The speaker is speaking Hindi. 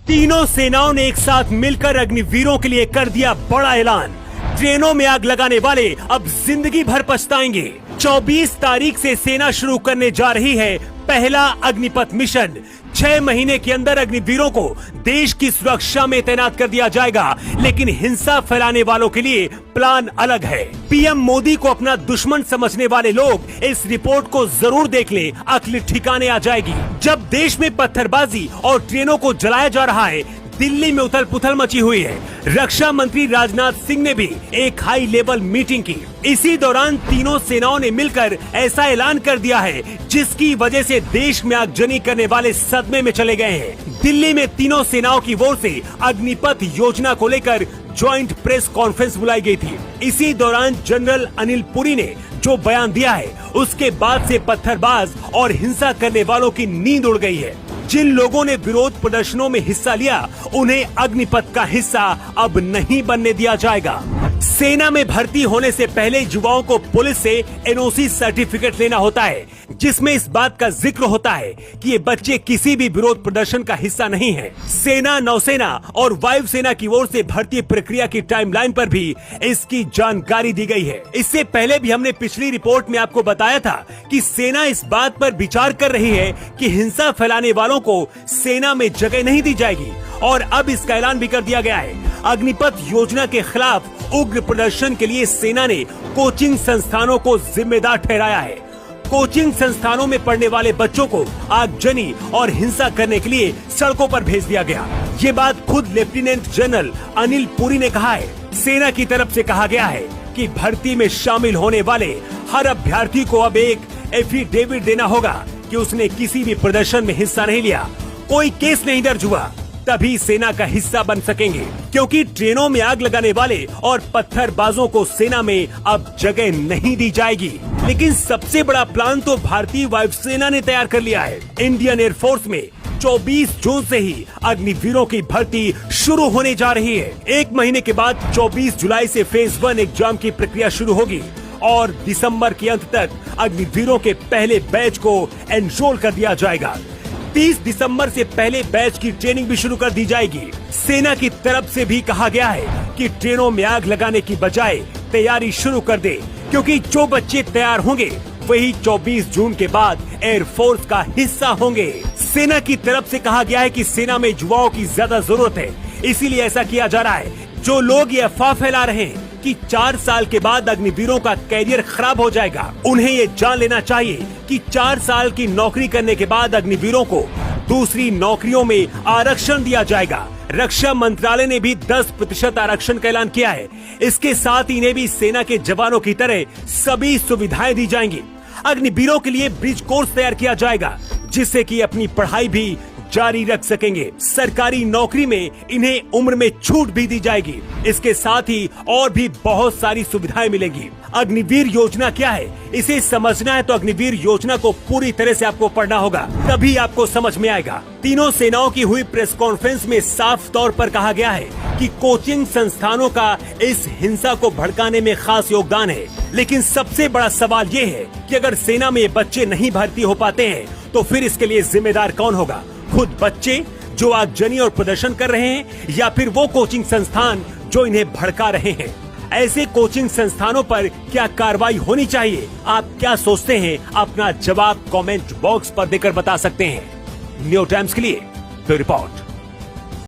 तीनों सेनाओं ने एक साथ मिलकर अग्निवीरों के लिए कर दिया बड़ा ऐलान। ट्रेनों में आग लगाने वाले अब जिंदगी भर पछताएंगे। 24 तारीख से सेना शुरू करने जा रही है पहला अग्निपथ मिशन। 6 महीने के अंदर अग्निवीरों को देश की सुरक्षा में तैनात कर दिया जाएगा, लेकिन हिंसा फैलाने वालों के लिए प्लान अलग है। पीएम मोदी को अपना दुश्मन समझने वाले लोग इस रिपोर्ट को जरूर देख लें, अक्ल ठिकाने आ जाएगी। जब देश में पत्थरबाजी और ट्रेनों को जलाया जा रहा है, दिल्ली में उथल पुथल मची हुई है। रक्षा मंत्री राजनाथ सिंह ने भी एक हाई लेवल मीटिंग की। इसी दौरान तीनों सेनाओं ने मिलकर ऐसा ऐलान कर दिया है जिसकी वजह से देश में आगजनी करने वाले सदमे में चले गए हैं। दिल्ली में तीनों सेनाओं की ओर से अग्निपथ योजना को लेकर ज्वाइंट प्रेस कॉन्फ्रेंस बुलाई गई थी। इसी दौरान जनरल अनिल पुरी ने जो बयान दिया है, उसके बाद से पत्थरबाज और हिंसा करने वालों की नींद उड़ गई है। जिन लोगों ने विरोध प्रदर्शनों में हिस्सा लिया, उन्हें अग्निपथ का हिस्सा अब नहीं बनने दिया जाएगा। सेना में भर्ती होने से पहले युवाओं को पुलिस से एनओसी सर्टिफिकेट लेना होता है, जिसमें इस बात का जिक्र होता है कि ये बच्चे किसी भी विरोध प्रदर्शन का हिस्सा नहीं है। सेना, नौसेना और वायुसेना की ओर से भर्ती प्रक्रिया की टाइमलाइन पर भी इसकी जानकारी दी गई है। इससे पहले भी हमने पिछली रिपोर्ट में आपको बताया था कि सेना इस बात पर विचार कर रही है कि हिंसा फैलाने वालों को सेना में जगह नहीं दी जाएगी, और अब इसका ऐलान भी कर दिया गया है। अग्निपथ योजना के खिलाफ उग्र प्रदर्शन के लिए सेना ने कोचिंग संस्थानों को जिम्मेदार ठहराया है। कोचिंग संस्थानों में पढ़ने वाले बच्चों को आगजनी और हिंसा करने के लिए सड़कों पर भेज दिया गया। ये बात खुद लेफ्टिनेंट जनरल अनिल पुरी ने कहा है। सेना की तरफ से कहा गया है कि भर्ती में शामिल होने वाले हर अभ्यर्थी को अब एक एफिडेविट देना होगा कि उसने किसी भी प्रदर्शन में हिस्सा नहीं लिया, कोई केस नहीं दर्ज हुआ, तभी सेना का हिस्सा बन सकेंगे। क्योंकि ट्रेनों में आग लगाने वाले और पत्थरबाजों को सेना में अब जगह नहीं दी जाएगी। लेकिन सबसे बड़ा प्लान तो भारतीय वायुसेना ने तैयार कर लिया है। इंडियन एयरफोर्स में 24 जून से ही अग्निवीरों की भर्ती शुरू होने जा रही है। 1 महीने के बाद 24 जुलाई से फेज 1 एग्जाम की प्रक्रिया शुरू होगी और दिसंबर के अंत तक अग्निवीरों के पहले बैच को एनरोल कर दिया जाएगा। 30 दिसंबर से पहले बैच की ट्रेनिंग भी शुरू कर दी जाएगी। सेना की तरफ से भी कहा गया है कि ट्रेनों में आग लगाने की बजाय तैयारी शुरू कर दे, क्योंकि जो बच्चे तैयार होंगे वही 24 जून के बाद एयरफोर्स का हिस्सा होंगे। सेना की तरफ से कहा गया है कि सेना में युवाओं की ज्यादा जरूरत है, इसीलिए ऐसा किया जा रहा है। जो लोग ये अफवाह फैला रहे हैं कि 4 साल के बाद अग्निवीरों का कैरियर खराब हो जाएगा, उन्हें ये जान लेना चाहिए कि 4 साल की नौकरी करने के बाद अग्निवीरों को दूसरी नौकरियों में आरक्षण दिया जाएगा। रक्षा मंत्रालय ने भी 10% आरक्षण का ऐलान किया है। इसके साथ इन्हें भी सेना के जवानों की तरह सभी सुविधाएं दी जाएंगी। अग्निवीरों के लिए ब्रिज कोर्स तैयार किया जाएगा, जिससे कि अपनी पढ़ाई भी जारी रख सकेंगे। सरकारी नौकरी में इन्हें उम्र में छूट भी दी जाएगी। इसके साथ ही और भी बहुत सारी सुविधाएं मिलेंगी। अग्निवीर योजना क्या है, इसे समझना है तो अग्निवीर योजना को पूरी तरह से आपको पढ़ना होगा, तभी आपको समझ में आएगा। तीनों सेनाओं की हुई प्रेस कॉन्फ्रेंस में साफ तौर पर कहा गया है कि कोचिंग संस्थानों का इस हिंसा को भड़काने में खास योगदान है। लेकिन सबसे बड़ा सवाल ये है कि अगर सेना में ये बच्चे नहीं भर्ती हो पाते हैं, तो फिर इसके लिए जिम्मेदार कौन होगा? खुद बच्चे जो आगजनी और प्रदर्शन कर रहे हैं, या फिर वो कोचिंग संस्थान जो इन्हें भड़का रहे हैं? ऐसे कोचिंग संस्थानों पर क्या कार्रवाई होनी चाहिए? आप क्या सोचते हैं? अपना जवाब कमेंट बॉक्स पर देकर बता सकते हैं। न्यू टाइम्स के लिए ब्यूरो रिपोर्ट।